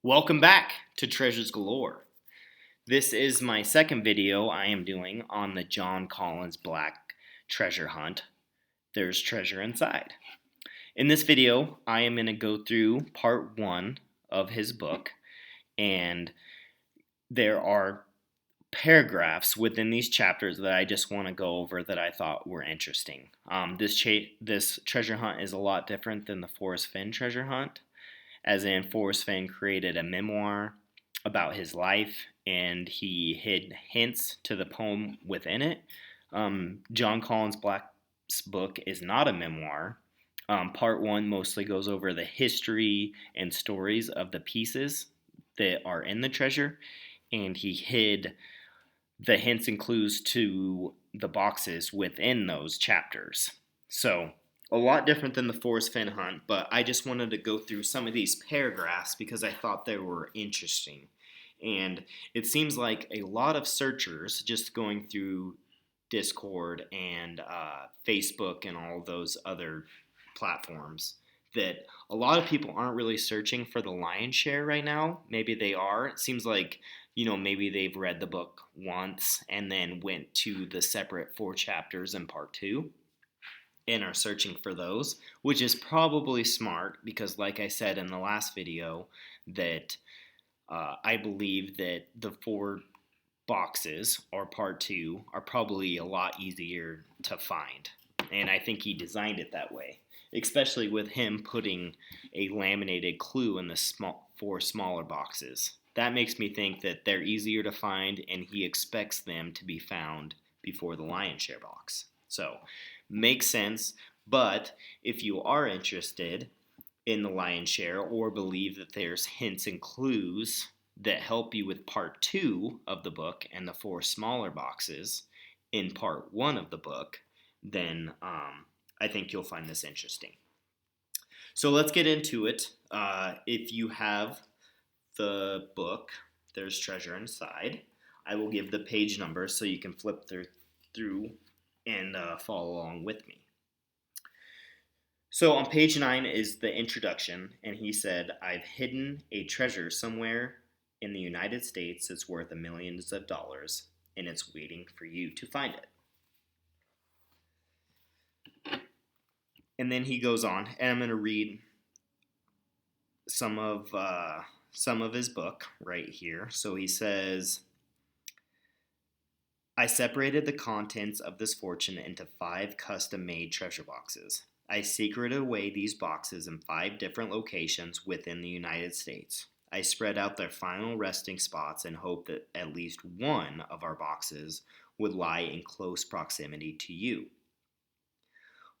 Welcome back to Treasures Galore. This is my second video I am doing on the Jon Collins Black treasure hunt. There's treasure inside. In this video, I am going to go through part 1 of his book, and there are paragraphs within these chapters that I just want to go over that I thought were interesting. This treasure hunt is a lot different than the Forrest Fenn treasure hunt, as in Forrest Fenn created a memoir about his life and he hid hints to the poem within it. Jon Collins Black's book is not a memoir. Part 1 mostly goes over the history and stories of the pieces that are in the treasure, and he hid the hints and clues to the boxes within those chapters. So, a lot different than the Forrest Fenn hunt, but I just wanted to go through some of these paragraphs because I thought they were interesting. And it seems like a lot of searchers just going through Discord and Facebook and all those other platforms, that a lot of people aren't really searching for the lion's share right now. Maybe they are. It seems like, maybe they've read the book once and then went to the separate 4 chapters in part 2 and are searching for those, which is probably smart because, like I said in the last video, that I believe that the 4 boxes, or part 2, are probably a lot easier to find. And I think he designed it that way, especially with him putting a laminated clue in the 4 smaller boxes. That makes me think that they're easier to find, and he expects them to be found before the lion's share box. So, makes sense, but if you are interested in the lion's share or believe that there's hints and clues that help you with part 2 of the book and the 4 smaller boxes in part 1 of the book, then I think you'll find this interesting. So let's get into it. If you have the book, there's treasure inside. I will give the page numbers so you can flip through and follow along with me. So on page 9 is the introduction, and he said, "I've hidden a treasure somewhere in the United States that's worth millions of dollars, and it's waiting for you to find it." And then he goes on, and I'm going to read some of his book right here. So he says, "I separated the contents of this fortune into 5 custom-made treasure boxes. I secreted away these boxes in 5 different locations within the United States. I spread out their final resting spots and hoped that at least one of our boxes would lie in close proximity to you.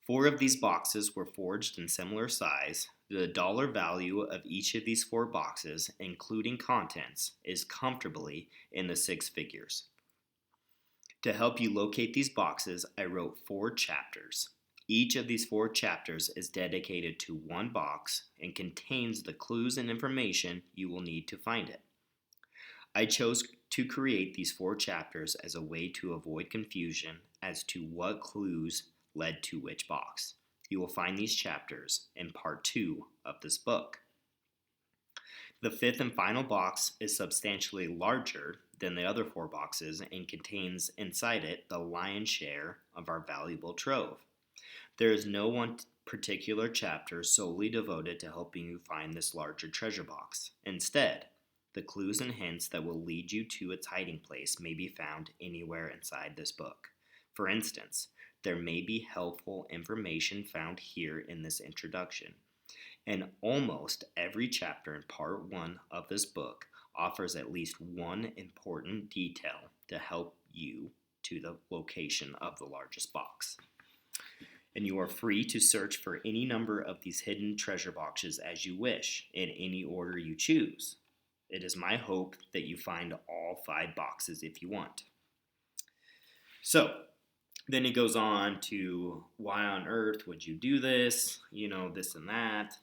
4 of these boxes were forged in similar size. The dollar value of each of these 4 boxes, including contents, is comfortably in the 6 figures. To help you locate these boxes, I wrote 4 chapters. Each of these 4 chapters is dedicated to one box and contains the clues and information you will need to find it. I chose to create these 4 chapters as a way to avoid confusion as to what clues led to which box. You will find these chapters in part 2 of this book. The 5th and final box is substantially larger than the other 4 boxes and contains inside it the lion's share of our valuable trove. There is no one particular chapter solely devoted to helping you find this larger treasure box. Instead, the clues and hints that will lead you to its hiding place may be found anywhere inside this book. For instance, there may be helpful information found here in this introduction. And almost every chapter in part 1 of this book offers at least one important detail to help you to the location of the largest box. And you are free to search for any number of these hidden treasure boxes as you wish, in any order you choose. It is my hope that you find all 5 boxes if you want." So, then he goes on to why on earth would you do this, this and that.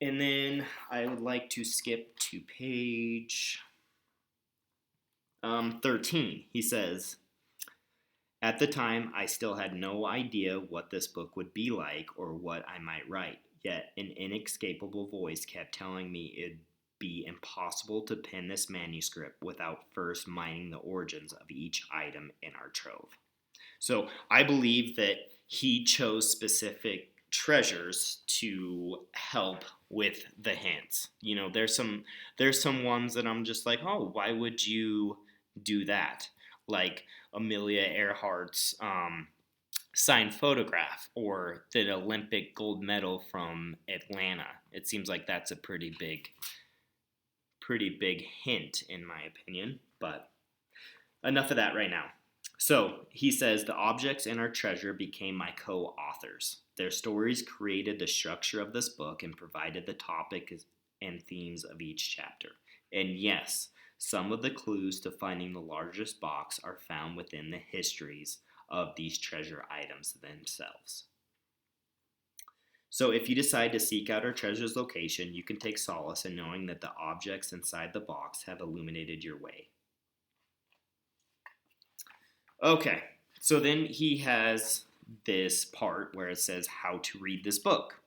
And then I would like to skip to page 13. He says, "At the time, I still had no idea what this book would be like or what I might write. yet an inescapable voice kept telling me it'd be impossible to pen this manuscript without first mining the origins of each item in our trove. So I believe that he chose specific treasures to help with the hints. You know, there's some ones that I'm just like, oh, why would you do that? Like Amelia Earhart's signed photograph or the Olympic gold medal from Atlanta. It seems like that's a pretty big hint in my opinion, but enough of that right now. So he says the objects in our treasure became my co-authors. Their stories created the structure of this book and provided the topic and themes of each chapter. And yes, some of the clues to finding the largest box are found within the histories of these treasure items themselves. So if you decide to seek out our treasure's location, you can take solace in knowing that the objects inside the box have illuminated your way. Okay, so then he has this part where it says how to read this book.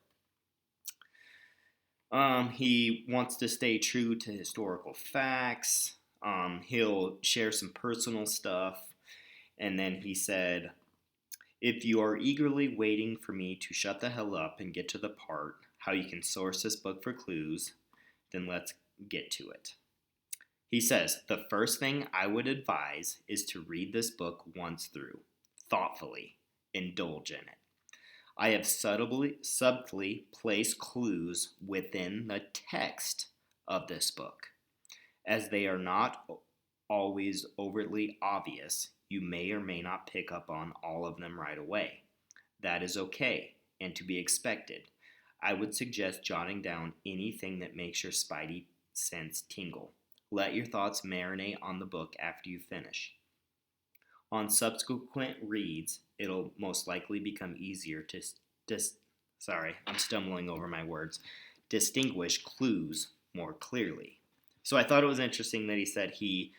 He wants to stay true to historical facts. He'll share some personal stuff. And then he said, if you are eagerly waiting for me to shut the hell up and get to the part how you can source this book for clues, then let's get to it. He says, the first thing I would advise is to read this book once through, thoughtfully, indulge in it. I have subtly placed clues within the text of this book. As they are not always overtly obvious, you may or may not pick up on all of them right away. That is okay and to be expected. I would suggest jotting down anything that makes your spidey sense tingle. Let your thoughts marinate on the book after you finish. On subsequent reads, it'll most likely become easier to distinguish clues more clearly. So I thought it was interesting that he said he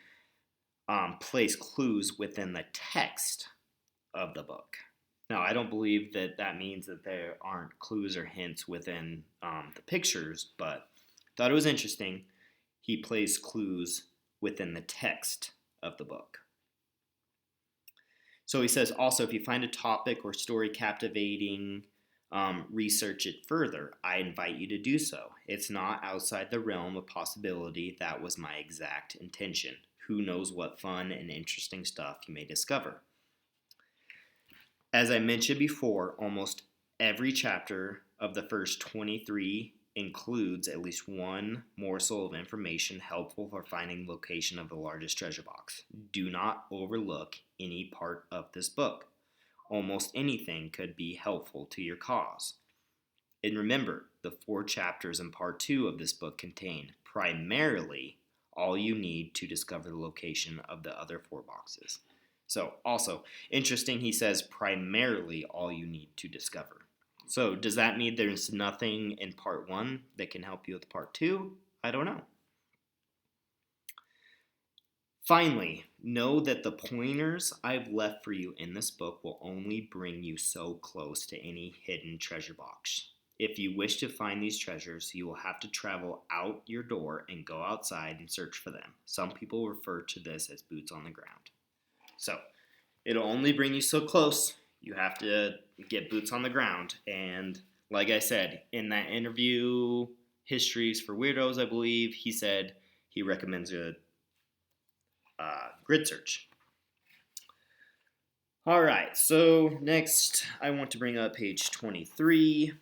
placed clues within the text of the book. Now, I don't believe that means that there aren't clues or hints within the pictures, but I thought it was interesting. He placed clues within the text of the book. So he says also, if you find a topic or story captivating, research it further. I invite you to do so. It's not outside the realm of possibility. That was my exact intention. Who knows what fun and interesting stuff you may discover. As I mentioned before, almost every chapter of the first 23 includes at least one morsel of information helpful for finding the location of the largest treasure box. Do not overlook any part of this book. Almost anything could be helpful to your cause. And remember, the 4 chapters in part 2 of this book contain primarily all you need to discover the location of the other 4 boxes. So, also, interesting, he says primarily all you need to discover. So, does that mean there's nothing in part 1 that can help you with part 2? I don't know. Finally, know that the pointers I've left for you in this book will only bring you so close to any hidden treasure box. If you wish to find these treasures, you will have to travel out your door and go outside and search for them. Some people refer to this as boots on the ground. So, it'll only bring you so close. You have to get boots on the ground. And like I said, in that interview, Histories for Weirdos, I believe, he said he recommends a grid search. All right, so next I want to bring up page 23.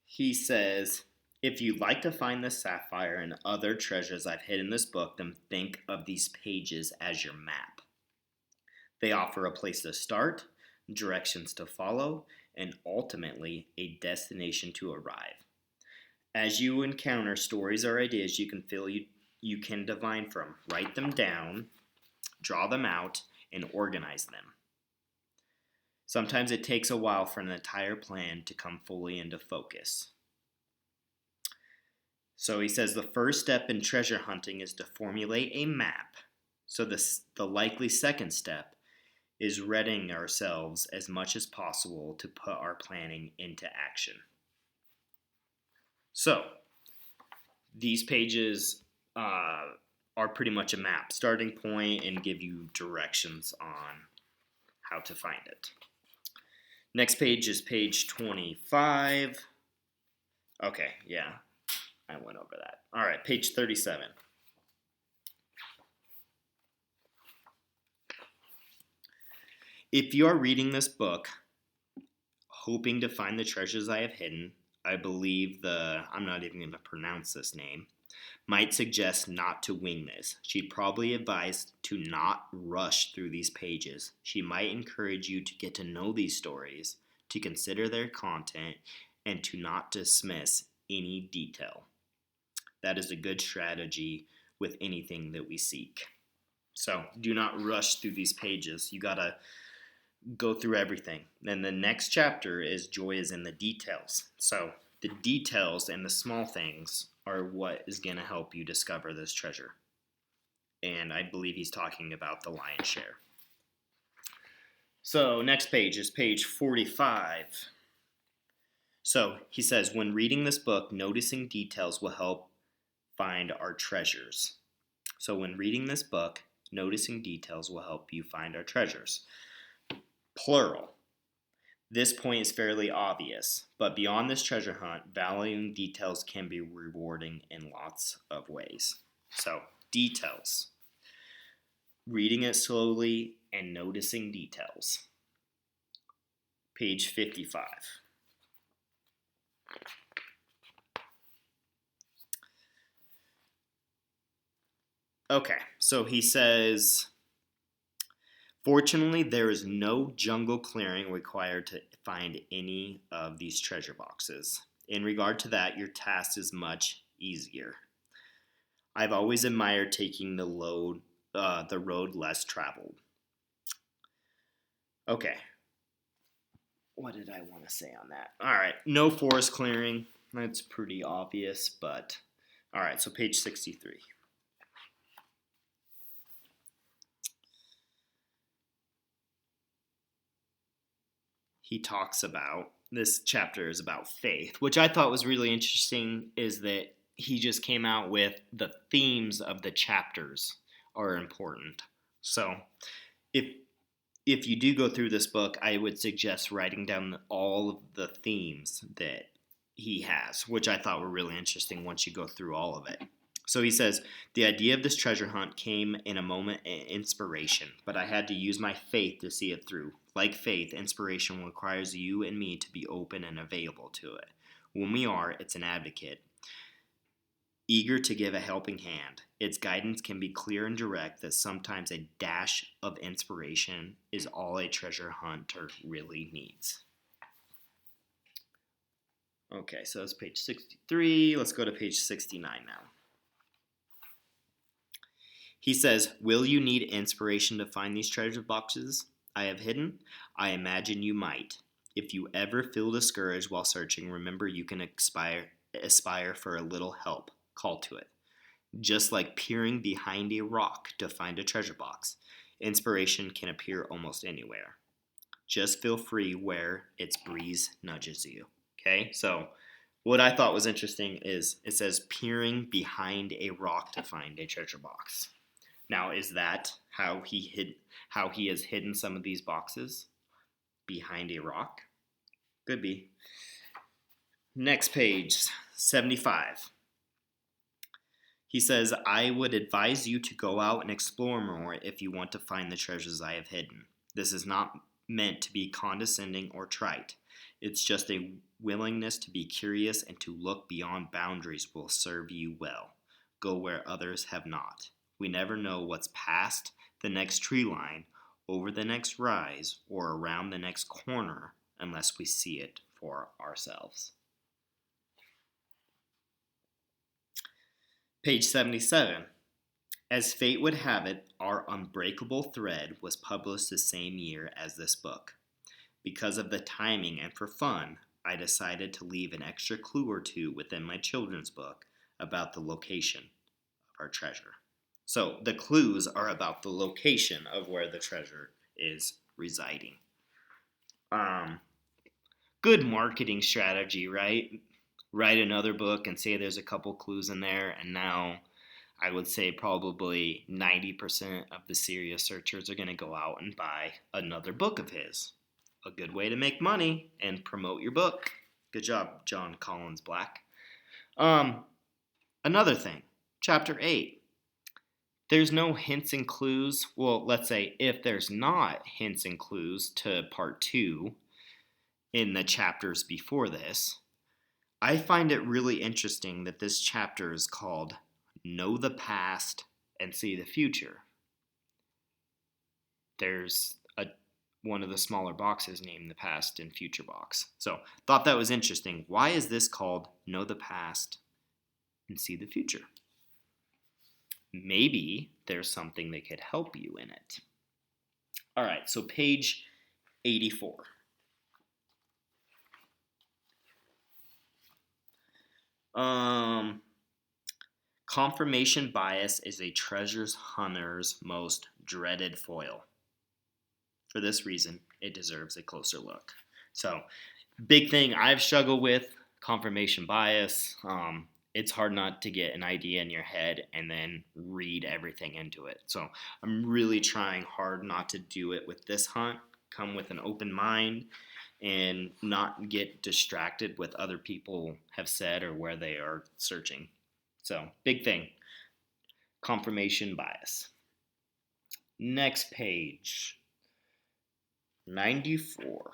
He says, if you'd like to find the sapphire and other treasures I've hid in this book, then think of these pages as your map. They offer a place to start, directions to follow, and ultimately a destination to arrive. As you encounter stories or ideas you can divine from, write them down, draw them out, and organize them. Sometimes it takes a while for an entire plan to come fully into focus. So he says the first step in treasure hunting is to formulate a map. So the likely second step is readying ourselves as much as possible to put our planning into action. So, these pages are pretty much a map, starting point, and give you directions on how to find it. Next page is page 25. Okay, yeah, I went over that. All right, page 37. If you are reading this book, hoping to find the treasures I have hidden, I believe I'm not even going to pronounce this name, might suggest not to wing this. She'd probably advise to not rush through these pages. She might encourage you to get to know these stories, to consider their content, and to not dismiss any detail. That is a good strategy with anything that we seek. So do not rush through these pages. You gotta go through everything. Then the next chapter is Joy is in the Details. So the details and the small things are what is going to help you discover this treasure. And I believe he's talking about the lion's share. So next page is page 45. So he says, when reading this book, noticing details will help find our treasures. So when reading this book, noticing details will help you find our treasures. Plural. This point is fairly obvious, but beyond this treasure hunt, valuing details can be rewarding in lots of ways. So, details. Reading it slowly and noticing details. Page 55. Okay, so he says, fortunately, there is no jungle clearing required to find any of these treasure boxes. In regard to that, your task is much easier. I've always admired taking the road less traveled. Okay. What did I want to say on that? All right, no forest clearing. That's pretty obvious, but all right, so page 63. He talks about, this chapter is about faith, which I thought was really interesting, is that he just came out with the themes of the chapters are important. So if you do go through this book, I would suggest writing down all of the themes that he has, which I thought were really interesting once you go through all of it. So he says, the idea of this treasure hunt came in a moment of inspiration, but I had to use my faith to see it through. Like faith, inspiration requires you and me to be open and available to it. When we are, it's an advocate, eager to give a helping hand. Its guidance can be clear and direct that sometimes a dash of inspiration is all a treasure hunter really needs. Okay, so that's page 63. Let's go to page 69 now. He says, will you need inspiration to find these treasure boxes I have hidden? I imagine you might. If you ever feel discouraged while searching, remember you can aspire for a little help. Call to it. Just like peering behind a rock to find a treasure box, inspiration can appear almost anywhere. Just feel free where its breeze nudges you. Okay, so what I thought was interesting is it says peering behind a rock to find a treasure box. Now, is that how he has hidden some of these boxes? Behind a rock? Could be. Next page, 75. He says, I would advise you to go out and explore more if you want to find the treasures I have hidden. This is not meant to be condescending or trite. It's just a willingness to be curious and to look beyond boundaries will serve you well. Go where others have not. We never know what's past the next tree line, over the next rise, or around the next corner unless we see it for ourselves. Page 77. As fate would have it, Our Unbreakable Thread was published the same year as this book. Because of the timing and for fun, I decided to leave an extra clue or two within my children's book about the location of our treasure. So the clues are about the location of where the treasure is residing. Good marketing strategy, right? Write another book and say there's a couple clues in there, and now I would say probably 90% of the serious searchers are going to go out and buy another book of his. A good way to make money and promote your book. Good job, Jon Collins Black. Another thing, chapter 8. There's no hints and clues. Well, let's say if there's not hints and clues to part 2 in the chapters before this, I find it really interesting that this chapter is called Know the Past and See the Future. There's one of the smaller boxes named the Past and Future box. So, thought that was interesting. Why is this called Know the Past and See the Future? Maybe there's something that could help you in it. All right, so page 84. Confirmation bias is a treasure hunter's most dreaded foil. For this reason, it deserves a closer look. So, big thing I've struggled with, confirmation bias. It's hard not to get an idea in your head and then read everything into it. So, I'm really trying hard not to do it with this hunt. Come with an open mind and not get distracted with other people have said or where they are searching. So, big thing, confirmation bias. Next page, 94.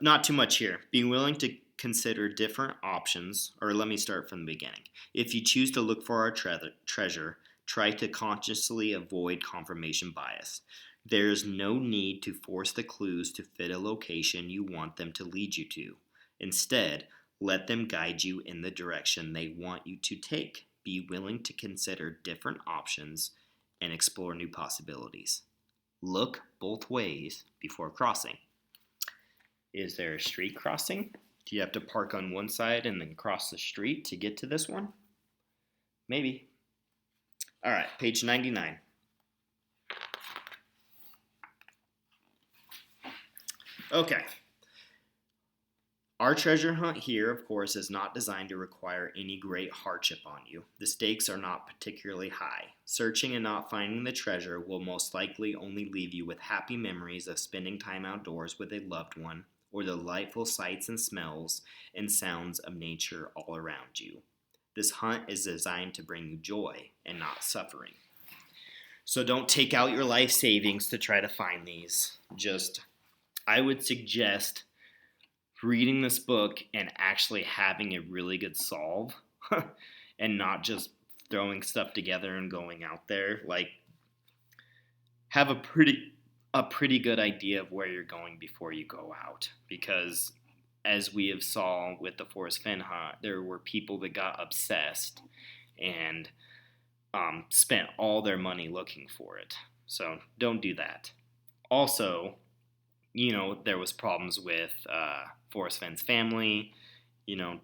Not too much here. Being willing to consider different options, or let me start from the beginning. If you choose to look for our treasure, try to consciously avoid confirmation bias. There is no need to force the clues to fit a location you want them to lead you to. Instead, let them guide you in the direction they want you to take. Be willing to consider different options and explore new possibilities. Look both ways before crossing. Is there a street crossing? Do you have to park on one side and then cross the street to get to this one? Maybe. All right, page 99. Okay. Our treasure hunt here, of course, is not designed to require any great hardship on you. The stakes are not particularly high. Searching and not finding the treasure will most likely only leave you with happy memories of spending time outdoors with a loved one, or the delightful sights and smells and sounds of nature all around you. This hunt is designed to bring you joy and not suffering. So don't take out your life savings to try to find these. I would suggest reading this book and actually having a really good solve and not just throwing stuff together and going out there. Like, have a pretty good idea of where you're going before you go out, because as we have saw with the Forrest Fenn hunt, there were people that got obsessed and spent all their money looking for it. So don't do that. Also, there was problems with Forrest Fenn's family.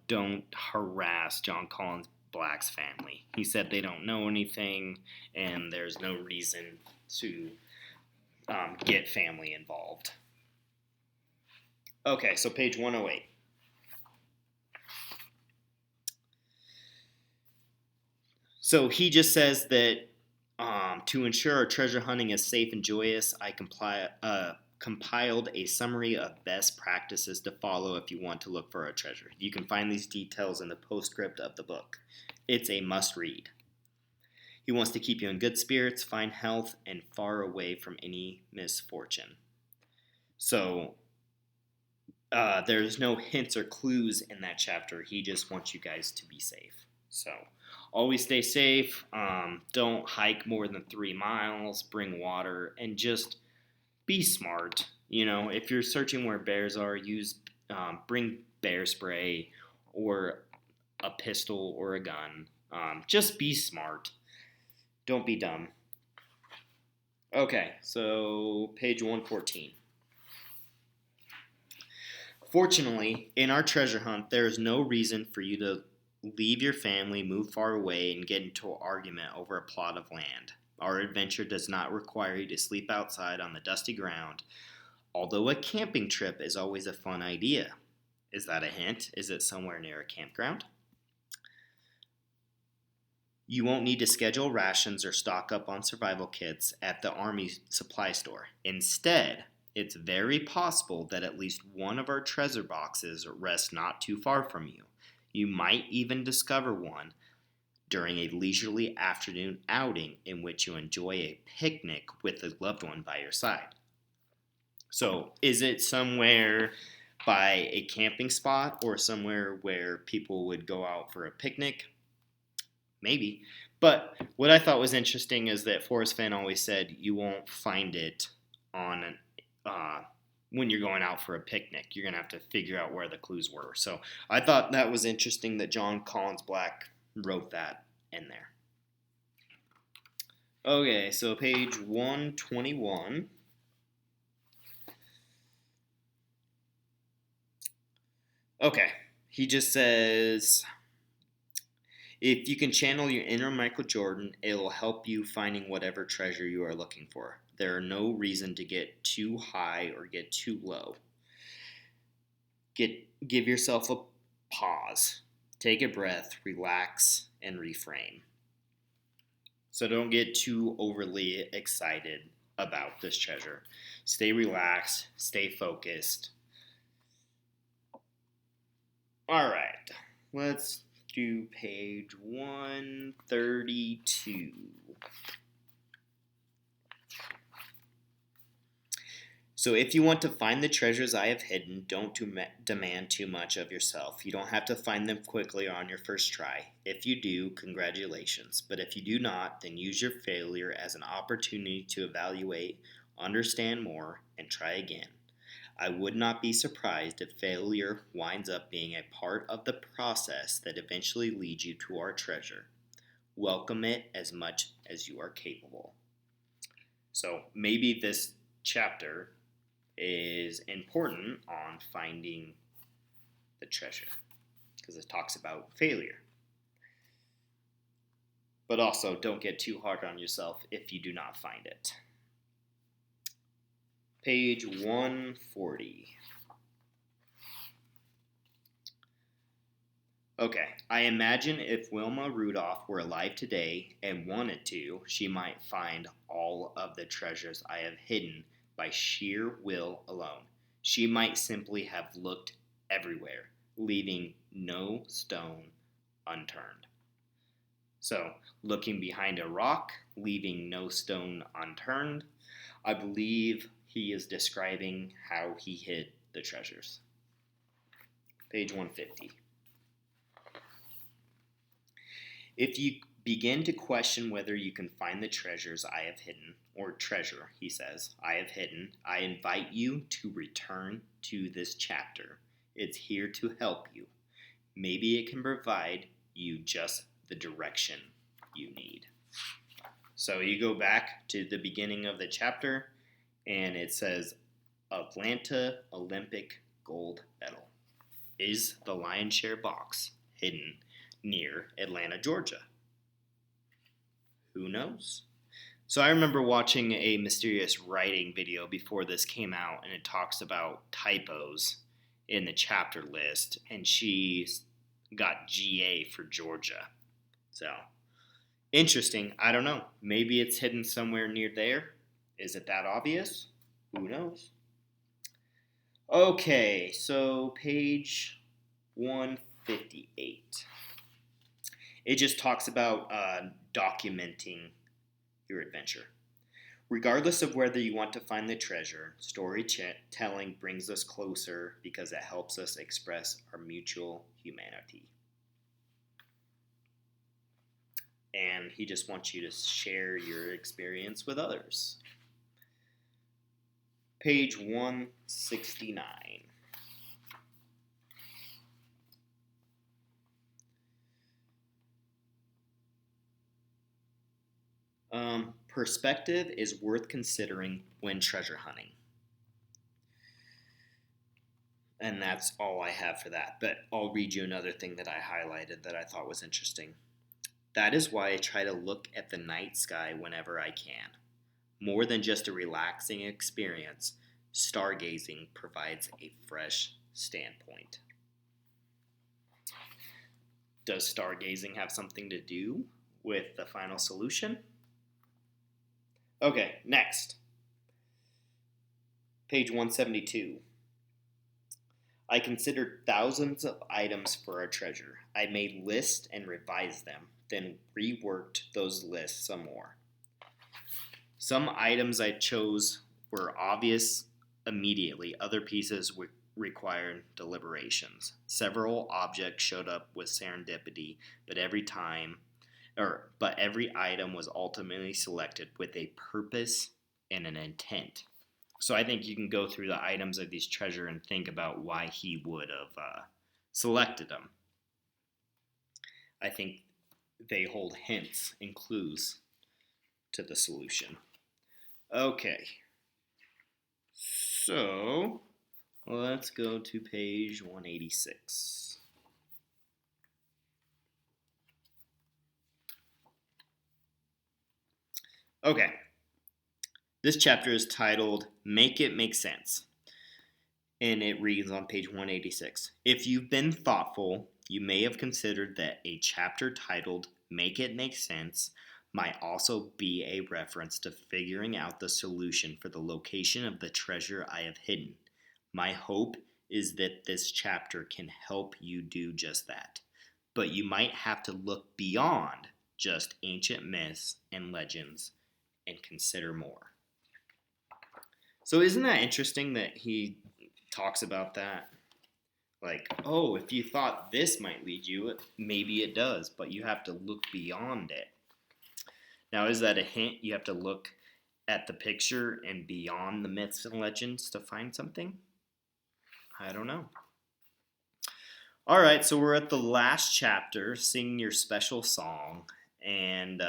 Don't harass Jon Collins Black's family. He said they don't know anything and there's no reason to get family involved. Okay, so page 108. So he just says that to ensure our treasure hunting is safe and joyous, I compiled a summary of best practices to follow if you want to look for a treasure. You can find these details in the postscript of the book. It's a must-read. He wants to keep you in good spirits, find health, and far away from any misfortune. So, there's no hints or clues in that chapter. He just wants you guys to be safe. So, always stay safe. Don't hike more than 3 miles. Bring water, and just be smart. If you're searching where bears are, bring bear spray or a pistol or a gun. Just be smart. Don't be dumb. Okay, so page 114. Fortunately, in our treasure hunt, there is no reason for you to leave your family, move far away, and get into an argument over a plot of land. Our adventure does not require you to sleep outside on the dusty ground, although a camping trip is always a fun idea. Is that a hint? Is it somewhere near a campground? You won't need to schedule rations or stock up on survival kits at the Army supply store. Instead, it's very possible that at least one of our treasure boxes rests not too far from you. You might even discover one during a leisurely afternoon outing in which you enjoy a picnic with a loved one by your side. So, is it somewhere by a camping spot or somewhere where people would go out for a picnic? Maybe. But what I thought was interesting is that Forrest Fenn always said you won't find it on when you're going out for a picnic. You're going to have to figure out where the clues were. So I thought that was interesting that Jon Collins Black wrote that in there. Okay, so page 121. Okay, he just says, if you can channel your inner Michael Jordan, it will help you finding whatever treasure you are looking for. There are no reason to get too high or get too low. Give yourself a pause. Take a breath, relax, and reframe. So don't get too overly excited about this treasure. Stay relaxed, stay focused. All right, let's do page 132. So if you want to find the treasures I have hidden, don't demand too much of yourself. You don't have to find them quickly or on your first try. If you do, congratulations. But if you do not, then use your failure as an opportunity to evaluate, understand more, and try again. I would not be surprised if failure winds up being a part of the process that eventually leads you to our treasure. Welcome it as much as you are capable. So maybe this chapter is important on finding the treasure because it talks about failure. But also, don't get too hard on yourself if you do not find it. Page 140. Okay, I imagine if Wilma Rudolph were alive today and wanted to, she might find all of the treasures I have hidden by sheer will alone. She might simply have looked everywhere, leaving no stone unturned. So, looking behind a rock, leaving no stone unturned, I believe he is describing how he hid the treasures. Page 150. If you begin to question whether you can find the treasures I have hidden, or treasure, he says, I have hidden, I invite you to return to this chapter. It's here to help you. Maybe it can provide you just the direction you need. So you go back to the beginning of the chapter, and it says, Atlanta Olympic gold medal. Is the lion's share box hidden near Atlanta, Georgia? Who knows? So I remember watching a mysterious writing video before this came out, and it talks about typos in the chapter list, and she got GA for Georgia. So, interesting. I don't know. Maybe it's hidden somewhere near there. Is it that obvious? Who knows? Okay, so page 158. It just talks about documenting your adventure. Regardless of whether you want to find the treasure, storytelling brings us closer because it helps us express our mutual humanity. And he just wants you to share your experience with others. Page 169. Perspective is worth considering when treasure hunting. And that's all I have for that. But I'll read you another thing that I highlighted that I thought was interesting. That is why I try to look at the night sky whenever I can. More than just a relaxing experience, stargazing provides a fresh standpoint. Does stargazing have something to do with the final solution? Okay, next. Page 172. I considered thousands of items for our treasure. I made lists and revised them, then reworked those lists some more. Some items I chose were obvious immediately. Other pieces required deliberations. Several objects showed up with serendipity, but every item was ultimately selected with a purpose and an intent. So I think you can go through the items of these treasure and think about why he would have selected them. I think they hold hints and clues to the solution. Okay, so let's go to page 186. Okay, this chapter is titled Make It Make Sense, and it reads on page 186. If you've been thoughtful, you may have considered that a chapter titled Make It Make Sense might also be a reference to figuring out the solution for the location of the treasure I have hidden. My hope is that this chapter can help you do just that. But you might have to look beyond just ancient myths and legends and consider more. So isn't that interesting that he talks about that? Like, oh, if you thought this might lead you, maybe it does, but you have to look beyond it. Now, is that a hint? You have to look at the picture and beyond the myths and legends to find something? I don't know. All right, so we're at the last chapter, Sing Your Special Song, and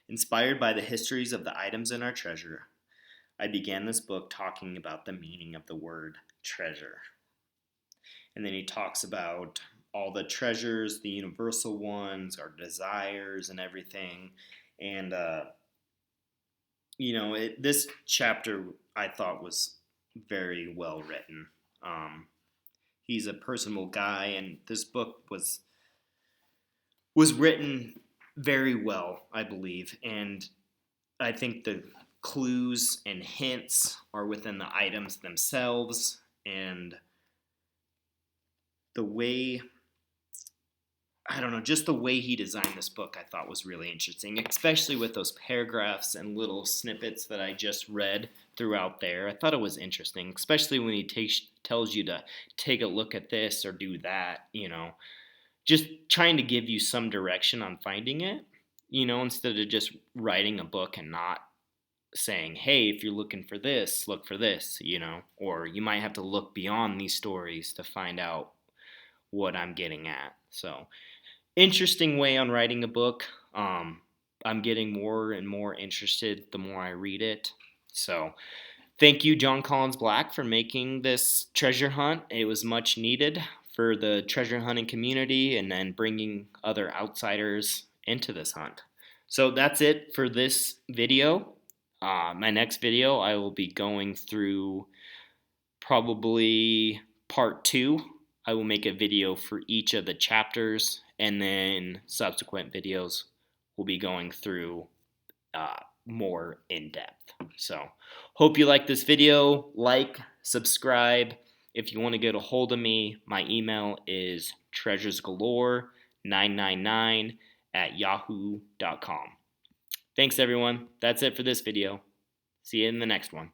inspired by the histories of the items in our treasure, I began this book talking about the meaning of the word treasure. And then he talks about all the treasures, the universal ones, our desires and everything. And, this chapter I thought was very well written. He's a personable guy, and this book was written very well, I believe. And I think the clues and hints are within the items themselves, and the way, I don't know, just the way he designed this book I thought was really interesting, especially with those paragraphs and little snippets that I just read throughout there. I thought it was interesting, especially when he tells you to take a look at this or do that, just trying to give you some direction on finding it, instead of just writing a book and not saying, hey, if you're looking for this, look for this, or you might have to look beyond these stories to find out what I'm getting at. So, interesting way on writing a book. I'm getting more and more interested the more I read it. So, thank you, Jon Collins Black, for making this treasure hunt. It was much needed for the treasure hunting community and then bringing other outsiders into this hunt. So, that's it for this video. My next video, I will be going through probably part 2. I will make a video for each of the chapters, and then subsequent videos will be going through more in depth. So, hope you like this video. Like, subscribe. If you want to get a hold of me, my email is treasuresgalore999@yahoo.com. Thanks, everyone. That's it for this video. See you in the next one.